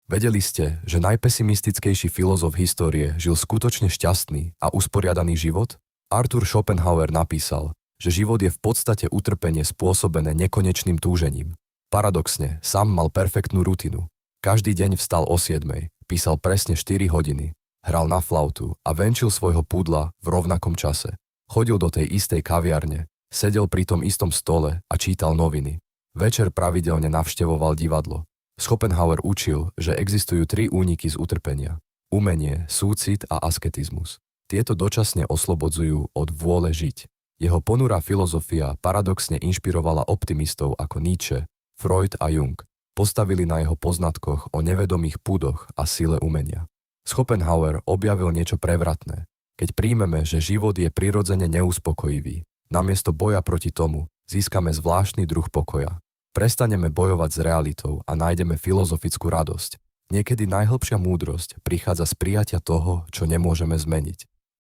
Vedeli ste, že najpesimistickejší filozof histórie žil skutočne šťastný a usporiadaný život? Arthur Schopenhauer napísal, že život je v podstate utrpenie spôsobené nekonečným túžením. Paradoxne, sám mal perfektnú rutinu. Každý deň vstal o 7, písal presne 4 hodiny, hral na flautu a venčil svojho pudla v rovnakom čase. Chodil do tej istej kaviarne, sedel pri tom istom stole a čítal noviny. Večer pravidelne navštevoval divadlo. Schopenhauer učil, že existujú 3 úniky z utrpenia. Umenie, súcit a asketizmus. Tieto dočasne oslobodzujú od vôle žiť. Jeho ponurá filozofia paradoxne inšpirovala optimistov ako Nietzsche, Freud a Jung. Postavili na jeho poznatkoch o nevedomých púdoch a sile umenia. Schopenhauer objavil niečo prevratné. Keď príjmeme, že život je prirodzene neuspokojivý, namiesto boja proti tomu získame zvláštny druh pokoja. Prestaneme bojovať s realitou a nájdeme filozofickú radosť. Niekedy najhlbšia múdrosť prichádza z prijatia toho, čo nemôžeme zmeniť.